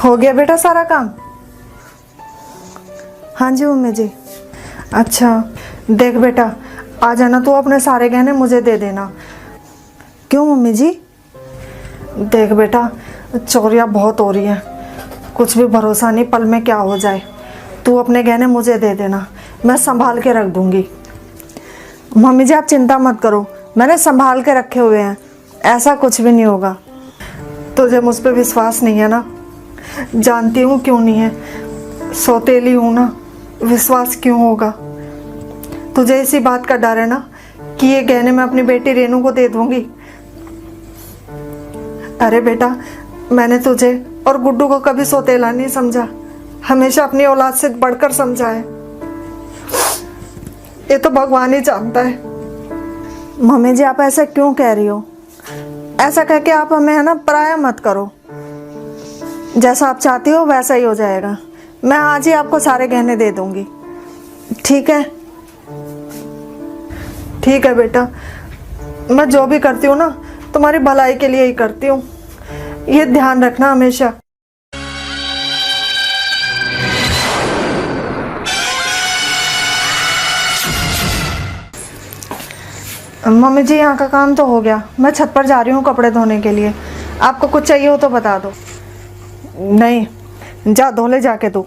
हो गया बेटा सारा काम? हाँ जी मम्मी जी। अच्छा देख बेटा, आ जाना तो अपने सारे गहने मुझे दे देना। क्यों मम्मी जी? देख बेटा, चोरियाँ बहुत हो रही हैं, कुछ भी भरोसा नहीं पल में क्या हो जाए। तू अपने गहने मुझे दे देना, मैं संभाल के रख दूंगी। मम्मी जी आप चिंता मत करो, मैंने संभाल के रखे हुए हैं, ऐसा कुछ भी नहीं होगा। तुझे मुझ पर विश्वास नहीं है ना? जानती हूँ क्यों नहीं है, सौतेली हूँ ना, विश्वास क्यों होगा? तुझे इसी बात का डर है ना कि ये गहने मैं अपनी बेटी रेनू को दे दूंगी। अरे बेटा, मैंने तुझे और गुड्डू को कभी सौतेला नहीं समझा, हमेशा अपनी औलाद से बढ़कर समझा है। ये तो भगवान ही जानता है। मम्मी जी आप ऐसा क्यों कह रही हो? ऐसा कह के आप हमें है ना पराया मत करो। जैसा आप चाहती हो वैसा ही हो जाएगा। मैं आज ही आपको सारे गहने दे दूंगी, ठीक है? ठीक है बेटा, मैं जो भी करती हूँ ना तुम्हारी भलाई के लिए ही करती हूँ, ये ध्यान रखना हमेशा। मम्मी जी यहाँ का काम तो हो गया, मैं छत पर जा रही हूँ कपड़े धोने के लिए। आपको कुछ चाहिए हो तो बता दो। नहीं, जा धो ले जाके तू।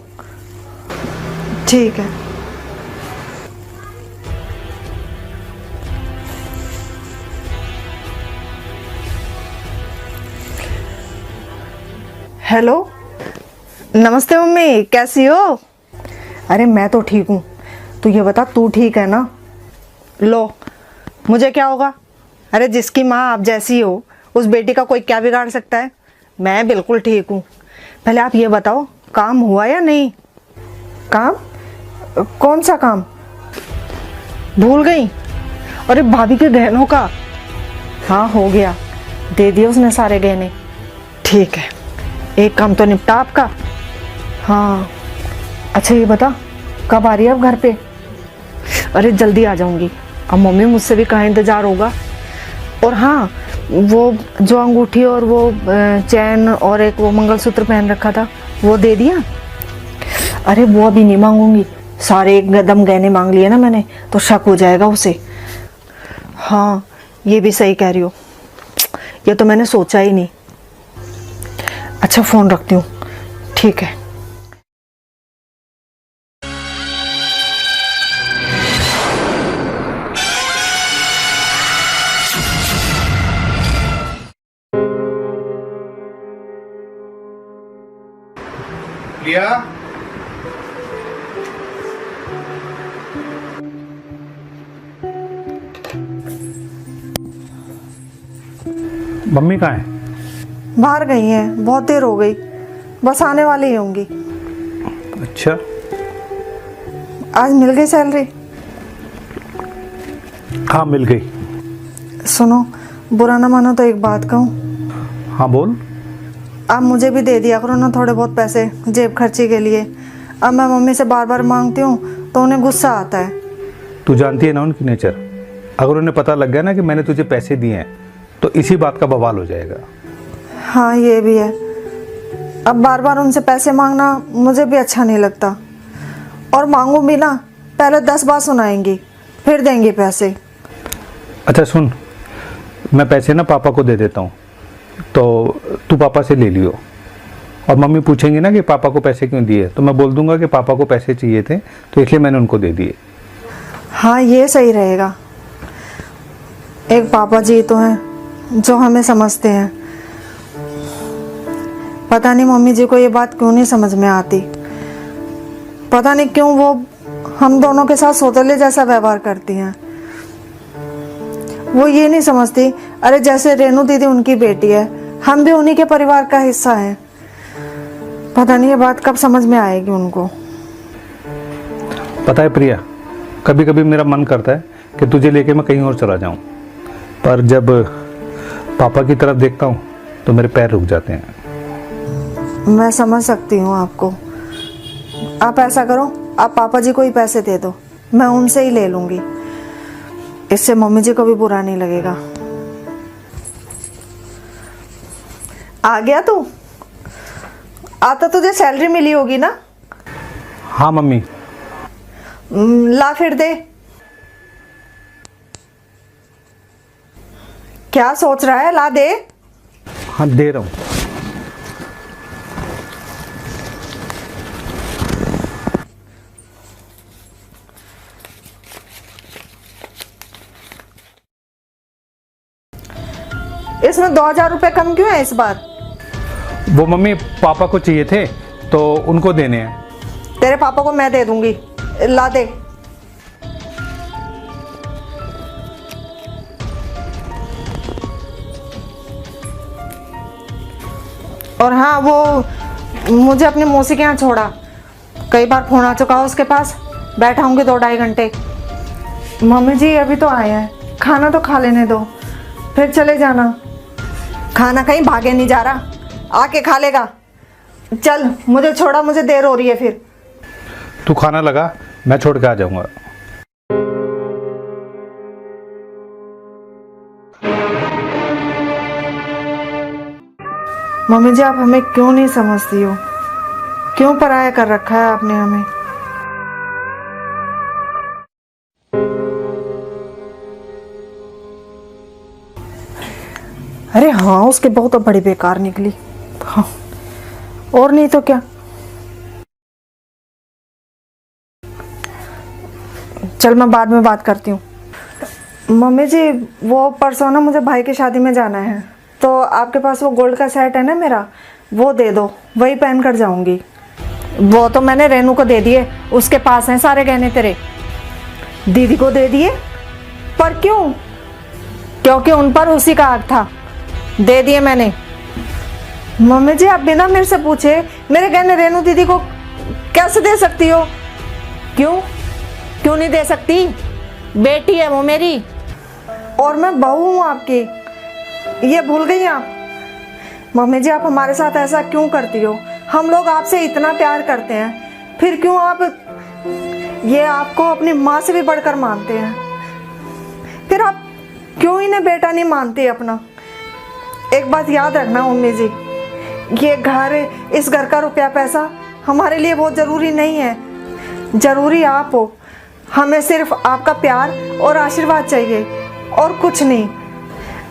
ठीक है। हेलो, नमस्ते मम्मी, कैसी हो? अरे मैं तो ठीक हूँ, तू ये बता तू ठीक है ना? लो, मुझे क्या होगा? अरे जिसकी माँ आप जैसी हो उस बेटी का कोई क्या बिगाड़ सकता है? मैं बिल्कुल ठीक हूँ। पहले आप ये बताओ काम हुआ या नहीं? काम? कौन सा काम? भूल गई? अरे भाभी के गहनों का। हाँ हो गया, दे दिए उसने सारे गहने। ठीक है, एक काम तो निपटा आपका। हाँ अच्छा ये बता कब आ रही है अब घर पे? अरे जल्दी आ जाऊंगी, अब मम्मी मुझसे भी कहाँ इंतजार होगा। और हाँ, वो जो अंगूठी और वो चैन और एक वो मंगलसूत्र पहन रखा था वो दे दिया? अरे वो अभी नहीं मांगूंगी, सारे एकदम गहने मांग लिए ना मैंने, तो शक हो जाएगा उसे। हाँ ये भी सही कह रही हो, ये तो मैंने सोचा ही नहीं। अच्छा फोन रखती हूँ। ठीक है। प्रिया, मम्मी कहाँ है? बाहर गई हैं, बहुत देर हो गई, बस आने वाली ही होंगी। अच्छा, आज मिल गई सैलरी? हाँ मिल गई। सुनो, बुरा ना मानो तो एक बात कहूँ? हाँ बोल। आप मुझे भी दे दिया करो ना थोड़े बहुत पैसे जेब खर्ची के लिए। अब मैं मम्मी से बार बार मांगती हूँ तो उन्हें गुस्सा आता है। तू जानती है ना उनकी नेचर, अगर उन्हें पता लग गया ना कि मैंने तुझे पैसे दिए हैं तो इसी बात का बवाल हो जाएगा। हाँ ये भी है, अब बार बार उनसे पैसे मांगना मुझे भी अच्छा नहीं लगता। और मांगू भी ना, पहले 10 बार सुनाएंगी फिर देंगी पैसे। अच्छा सुन, मैं पैसे ना पापा को दे देता हूँ, तो तू पापा से ले लियो। और मम्मी पूछेंगी ना कि पापा को पैसे क्यों दिए, तो मैं बोल दूंगा कि पापा को पैसे चाहिए थे तो इसलिए मैंने उनको दे दिए। हाँ ये सही रहेगा। एक पापा जी तो हैं जो हमें समझते हैं। पता नहीं मम्मी जी को ये बात क्यों नहीं समझ में आती, पता नहीं क्यों वो हम दोनों के साथ सौतेले जैसा व्यवहार करती हैं। वो ये नहीं समझती, अरे जैसे रेनू दीदी उनकी बेटी है, हम भी उन्हीं के परिवार का हिस्सा हैं। पता नहीं ये बात कब समझ में आएगी उनको। पता है प्रिया, कभी कभी मेरा मन करता है कि तुझे लेके मैं कहीं और चला जाऊं, पर जब पापा की तरफ देखता हूं तो मेरे पैर रुक जाते हैं। मैं समझ सकती हूँ आपको। आप ऐसा करो, आप पापा जी को ही पैसे दे दो, मैं उनसे ही ले लूँगी, इससे मम्मी जी को भी बुरा नहीं लगेगा। आ गया तू? आता तुझे सैलरी मिली होगी ना? हाँ मम्मी। ला फिर दे। क्या सोच रहा है, ला दे। हाँ दे रहा हूँ। इसमें 2,000 रुपए कम क्यों है इस बार? वो मम्मी पापा को चाहिए थे तो उनको देने हैं। तेरे पापा को मैं दे दूंगी, ला दे। और हाँ, वो मुझे अपनी मौसी के यहाँ छोड़ा। कई बार फोन आ चुका है उसके पास, बैठा होंगे 2-2.5 घंटे। मम्मी जी अभी तो आए हैं, खाना तो खा लेने दो, फिर चले जाना। खाना कहीं भागे नहीं जा रहा, आके खा लेगा। चल मुझे छोड़ा, मुझे देर हो रही है। फिर तू खाना लगा, मैं छोड़ के आ जाऊंगा। मम्मी जी आप हमें क्यों नहीं समझती हो? क्यों पराया कर रखा है आपने हमें? अरे हाँ, उसके बहुत तो बड़ी बेकार निकली। हाँ, और नहीं तो क्या। चल मैं बाद में बात करती हूँ। मम्मी जी वो परसों ना मुझे भाई की शादी में जाना है, तो आपके पास वो गोल्ड का सेट है ना मेरा, वो दे दो, वही पहन कर जाऊंगी। वो तो मैंने रेनू को दे दिए, उसके पास हैं सारे गहने तेरे। दीदी को दे दिए? पर क्यों? क्योंकि उन पर उसी का हक था, दे दिए मैंने। मम्मी जी आप बिना मेरे से पूछे मेरे गहने रेनू दीदी को कैसे दे सकती हो? क्यों क्यों नहीं दे सकती? बेटी है वो मेरी, और मैं बहू हूँ आपकी, ये भूल गई आप? मम्मी जी आप हमारे साथ ऐसा क्यों करती हो? हम लोग आपसे इतना प्यार करते हैं, फिर क्यों आप ये आपको अपनी माँ से भी बढ़कर मानते हैं? फिर आप क्यों इन्हें बेटा नहीं मानती अपना? एक बात याद रखना मम्मी जी, ये घर, इस घर का रुपया पैसा हमारे लिए बहुत ज़रूरी नहीं है। ज़रूरी आप हो, हमें सिर्फ आपका प्यार और आशीर्वाद चाहिए, और कुछ नहीं।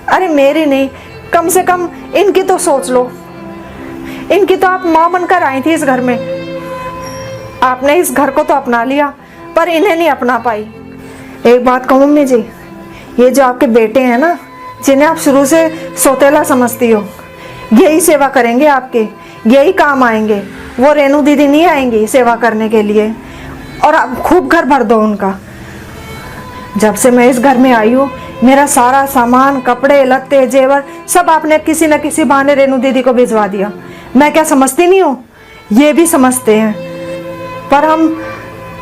अरे मेरी नहीं, कम से कम इनकी तो सोच लो। इनकी तो आप माँ बनकर आई थी इस घर में। आपने इस घर को तो अपना लिया, पर इन्हें नहीं अपना पाई। एक बात कहूँ मम्मी जी, ये जो आपके बेटे हैं ना, जिन्हें आप शुरू से सौतेला समझती हो, यही सेवा करेंगे आपके, यही काम आएंगे। वो रेनू दीदी नहीं आएंगी सेवा करने के लिए। और आप खूब घर भर दो उनका। जब से मैं इस घर में आई हूँ, मेरा सारा सामान, कपड़े लत्ते जेवर सब आपने किसी न किसी बहाने रेनू दीदी को भिजवा दिया। मैं क्या समझती नहीं हूँ? ये भी समझते हैं, पर हम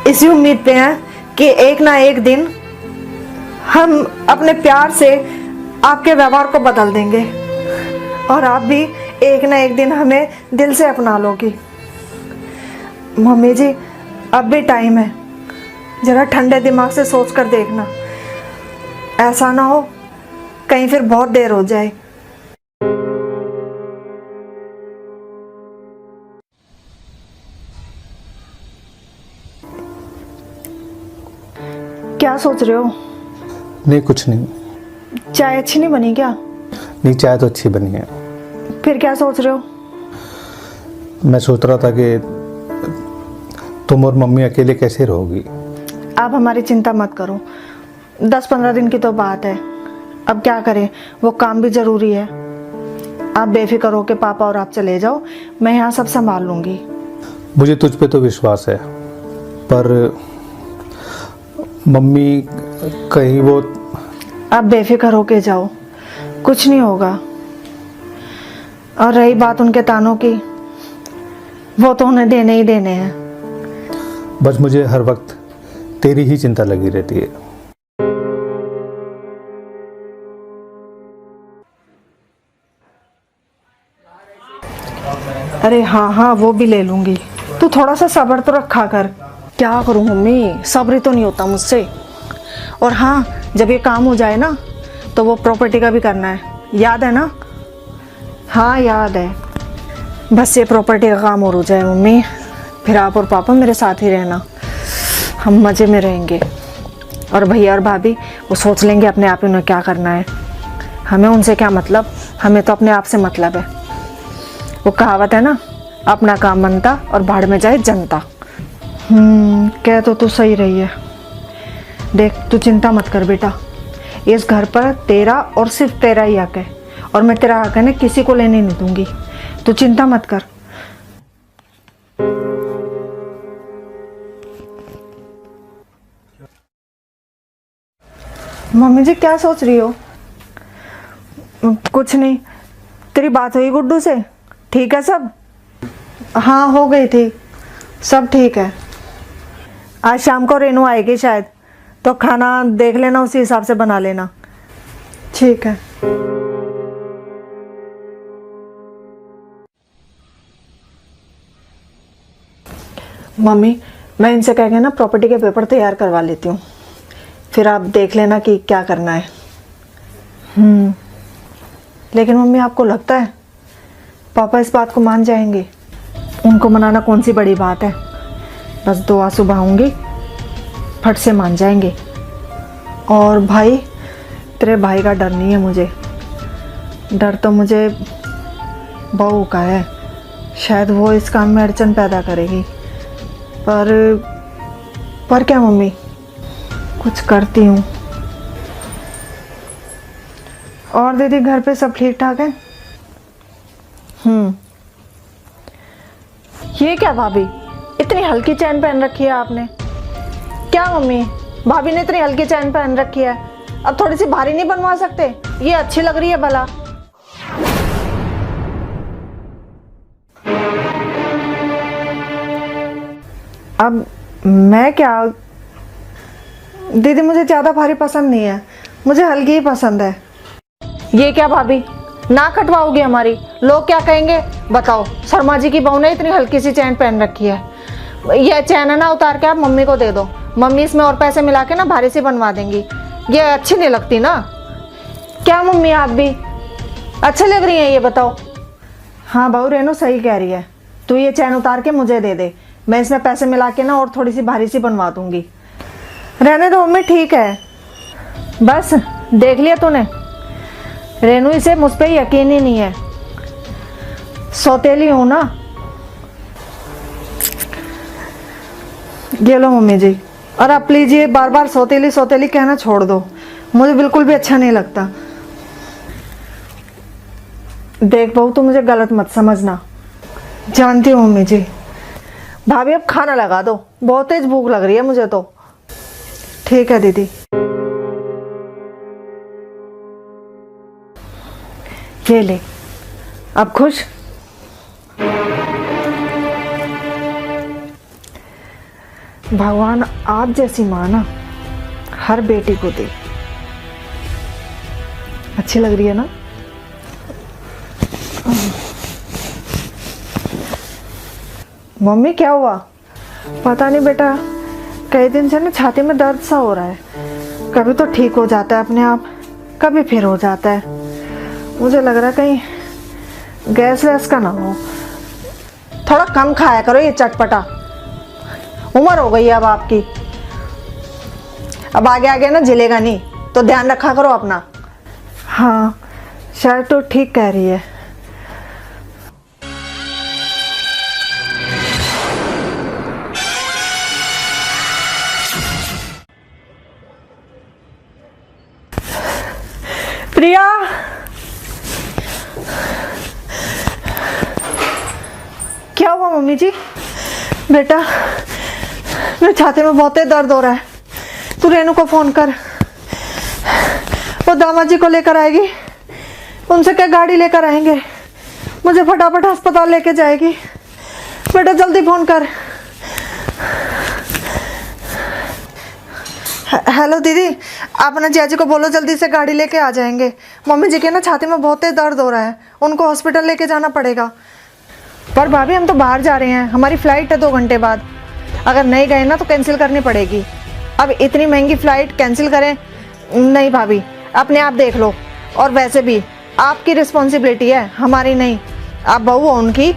इसी उम्मीद पे हैं कि एक ना एक दिन हम अपने प्यार से आपके व्यवहार को बदल देंगे, और आप भी एक ना एक दिन हमें दिल से अपना लोगी। मम्मी जी अब भी टाइम है, जरा ठंडे दिमाग से सोच कर देखना। ऐसा ना हो कहीं फिर बहुत देर हो जाए। क्या सोच रहे हो? नहीं कुछ नहीं। चाय अच्छी नहीं बनी क्या? नहीं चाय तो अच्छी बनी है। फिर क्या सोच रहे हो? मैं सोच रहा था कि तुम और मम्मी अकेले कैसे रहोगी। आप हमारी चिंता मत करो, 10-15 दिन की तो बात है। अब क्या करें, वो काम भी ज़रूरी है। आप बेफिक्र हो के पापा और आप चले जाओ, मैं यहाँ सब संभाल लूँगी। मुझे तुझ पे तो विश्वास है, पर मम्मी कहीं वो। आप बेफिक्र होके जाओ, कुछ नहीं होगा। और रही बात उनके तानों की, वो तो उन्हें देने ही देने हैं। बस मुझे हर वक्त तेरी ही चिंता लगी रहती है। अरे हाँ हाँ, वो भी ले लूँगी। तू थोड़ा सा सब्र तो रखा कर। क्या करूँ मम्मी, सब्र तो नहीं होता मुझसे। और हाँ, जब ये काम हो जाए ना, तो वो प्रॉपर्टी का भी करना है, याद है ना? हाँ याद है। बस ये प्रॉपर्टी का काम और हो जाए मम्मी, फिर आप और पापा मेरे साथ ही रहना, हम मज़े में रहेंगे। और भैया और भाभी वो सोच लेंगे अपने आप ही उन्हें क्या करना है, हमें उनसे क्या मतलब, हमें तो अपने आप से मतलब है। वो कहावत है ना, अपना काम बनता और भाड़ में जाए जनता। कह तो तू सही रही है। देख तू चिंता मत कर बेटा, इस घर पर तेरा और सिर्फ तेरा ही हक है, और मैं तेरा हक है ना किसी को लेने नहीं दूंगी, तू चिंता मत कर। मम्मी जी क्या सोच रही हो? कुछ नहीं। तेरी बात हुई गुड्डू से? ठीक है सब? हाँ हो गई थी, सब ठीक है। आज शाम को रेनू आएगी शायद, तो खाना देख लेना, उसी हिसाब से बना लेना। ठीक है। मम्मी मैं इनसे कह के ना प्रॉपर्टी के पेपर तैयार करवा लेती हूँ, फिर आप देख लेना कि क्या करना है। लेकिन मम्मी आपको लगता है पापा इस बात को मान जाएंगे? उनको मनाना कौन सी बड़ी बात है, बस 2 आंसू बहाऊंगी, फट से मान जाएंगे। और भाई, तेरे भाई का डर नहीं है मुझे, डर तो मुझे बहू का है, शायद वो इस काम में अड़चन पैदा करेगी। पर क्या मम्मी, कुछ करती हूँ। और दीदी घर पे सब ठीक ठाक है? ये क्या भाभी, इतनी हल्की चैन पहन रखी है आपने? क्या मम्मी, भाभी ने इतनी हल्की चैन पहन रखी है, अब थोड़ी सी भारी नहीं बनवा सकते? ये अच्छी लग रही है भला। अब मैं क्या दीदी, मुझे ज़्यादा भारी पसंद नहीं है, मुझे हल्की ही पसंद है। ये क्या भाभी, ना कटवाओगे हमारी? लोग क्या कहेंगे बताओ, शर्मा जी की बहू ने इतनी हल्की सी चैन पहन रखी है। ये चैन है ना, उतार के आप मम्मी को दे दो, मम्मी इसमें और पैसे मिला के ना भारी सी बनवा देंगी, ये अच्छी नहीं लगती ना। क्या मम्मी आप भी अच्छी लग रही हैं ये बताओ? हाँ बहू, रेनू सही कह रही है, तू ये चैन उतार के मुझे दे दे, मैं इसमें पैसे मिला के ना और थोड़ी सी भारी सी बनवा दूंगी। रहने दो मम्मी, ठीक है। बस देख लिया तूने, रेनू इसे मुझ पे यकीन ही नहीं है, सौतेली हूं ना। ये लो मम्मी जी, और आप प्लीज ये बार बार सौतेली सौतेली कहना छोड़ दो, मुझे बिल्कुल भी अच्छा नहीं लगता। देख बहू, तू मुझे गलत मत समझना। जानती हूँ मम्मी जी। भाभी अब खाना लगा दो, बहुत तेज भूख लग रही है मुझे तो। ठीक है दीदी। ये ले, अब खुश? भगवान आप जैसी माँ ना हर बेटी को दे। अच्छी लग रही है ना? मम्मी क्या हुआ? पता नहीं बेटा, कई दिन से ना छाती में दर्द सा हो रहा है, कभी तो ठीक हो जाता है अपने आप, कभी फिर हो जाता है। मुझे लग रहा है कहीं गैस वैस का ना हो। थोड़ा कम खाया करो ये चटपटा, उम्र हो गई है अब आपकी, अब आगे आगे ना झेलेगा नहीं, तो ध्यान रखा करो अपना। हाँ शायद तो ठीक कह रही है। प्रिया, क्या हुआ मम्मी जी? बेटा मेरे छाती में बहुत दर्द हो रहा है, तू रेनू को फोन कर, वो दामाद जी को लेकर आएगी, उनसे क्या गाड़ी लेकर आएंगे, मुझे फटाफट अस्पताल लेके जाएगी। बेटा जल्दी फोन कर। हेलो दीदी, आप ना जिया जी को बोलो जल्दी से गाड़ी लेके आ जाएंगे, मम्मी जी के ना छाती में बहुत तेज दर्द हो रहा है, उनको हॉस्पिटल लेके जाना पड़ेगा। पर भाभी हम तो बाहर जा रहे हैं, हमारी फ्लाइट है 2 घंटे बाद, अगर नहीं गए ना तो कैंसिल करनी पड़ेगी। अब इतनी महंगी फ्लाइट कैंसिल करें? नहीं भाभी, अपने आप देख लो, और वैसे भी आपकी रिस्पॉन्सिबिलिटी है, हमारी नहीं। आप बहू हो उनकी,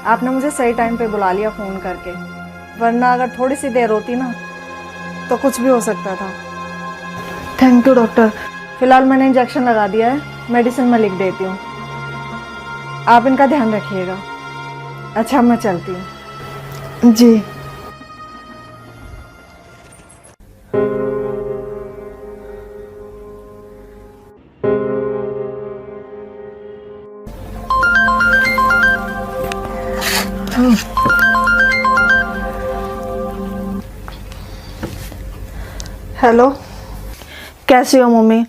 आपने मुझे सही टाइम पे बुला लिया फ़ोन करके, वरना अगर थोड़ी सी देर होती ना तो कुछ भी हो सकता था। Thank you doctor. फ़िलहाल मैंने इंजेक्शन लगा दिया है, मेडिसिन मैं लिख देती हूँ, आप इनका ध्यान रखिएगा। अच्छा मैं चलती हूँ। जी। हेलो, कैसी हो मम्मी?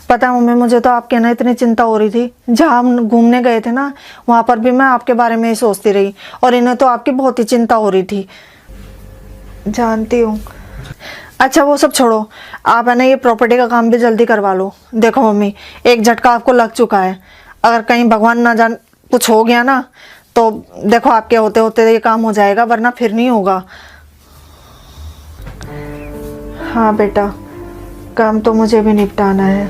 पता है मम्मी, मुझे तो आपके ना इतनी चिंता हो रही थी। जहाँ हम घूमने गए थे ना, वहाँ पर भी मैं आपके बारे में ही सोचती रही, और इन्हें तो आपकी बहुत ही चिंता हो रही थी। जानती हूँ। अच्छा वो सब छोड़ो, आप है ना ये प्रॉपर्टी का काम भी जल्दी करवा लो। देखो मम्मी, एक झटका आपको लग चुका है, अगर कहीं भगवान ना जान कुछ हो गया ना तो देखो आपके होते होते ये काम हो जाएगा, वरना फिर नहीं होगा। हाँ बेटा, काम तो मुझे भी निपटाना है।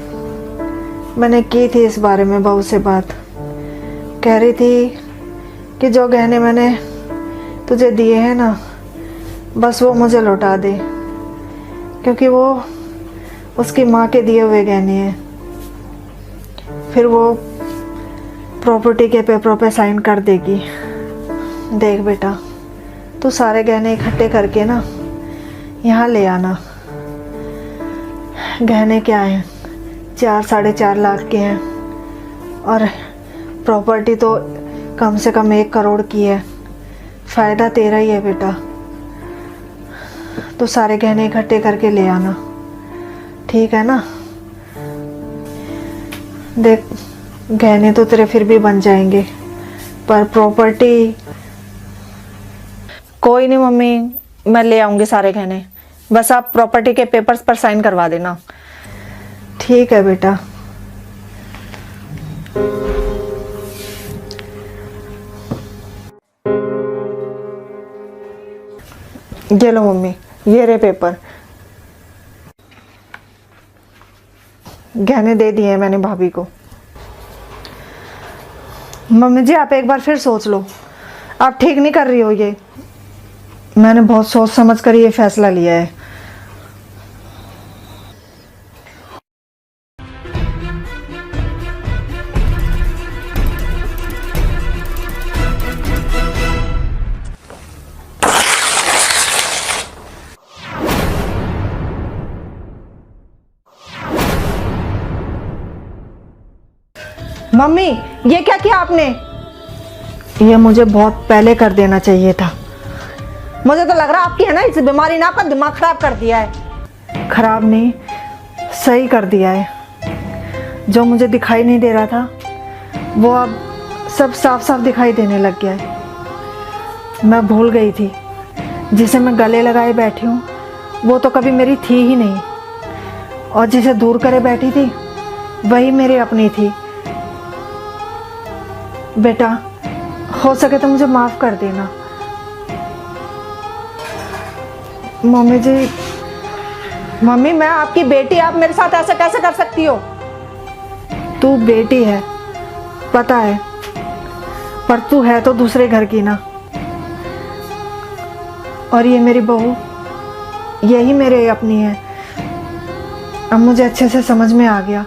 मैंने की थी इस बारे में बहू से बात, कह रही थी कि जो गहने मैंने तुझे दिए हैं ना, बस वो मुझे लौटा दे, क्योंकि वो उसकी माँ के दिए हुए गहने हैं। फिर वो प्रॉपर्टी के पेपरों पे साइन कर देगी। देख बेटा, तू सारे गहने इकट्ठे करके ना यहाँ ले आना। गहने क्या हैं, 4-4.5 लाख के हैं, और प्रॉपर्टी तो कम से कम 1 करोड़ की है। फ़ायदा तेरा ही है बेटा। तो सारे गहने इकट्ठे करके ले आना, ठीक है ना? देख, गहने तो तेरे फिर भी बन जाएंगे, पर प्रॉपर्टी। कोई नहीं मम्मी, मैं ले आऊँगी सारे गहने, बस आप प्रॉपर्टी के पेपर्स पर साइन करवा देना। ठीक है बेटा। ये लो मम्मी, ये रहे पेपर। गहने दे दिए हैं मैंने भाभी को। मम्मी जी आप एक बार फिर सोच लो, आप ठीक नहीं कर रही हो ये। मैंने बहुत सोच समझ कर ये फैसला लिया है। मम्मी ये क्या किया आपने? ये मुझे बहुत पहले कर देना चाहिए था। मुझे तो लग रहा आपकी है ना इस बीमारी ने आपका दिमाग खराब कर दिया है। खराब नहीं, सही कर दिया है। जो मुझे दिखाई नहीं दे रहा था वो अब सब साफ साफ दिखाई देने लग गया है। मैं भूल गई थी, जिसे मैं गले लगाए बैठी हूँ वो तो कभी मेरी थी ही नहीं, और जिसे दूर करे बैठी थी वही मेरी अपनी थी। बेटा हो सके तो मुझे माफ़ कर देना। मम्मी जी, मम्मी मैं आपकी बेटी, आप मेरे साथ ऐसा कैसे कर सकती हो? तू बेटी है पता है, पर तू है तो दूसरे घर की ना। और ये मेरी बहू, यही मेरे अपनी है। अब मुझे अच्छे से समझ में आ गया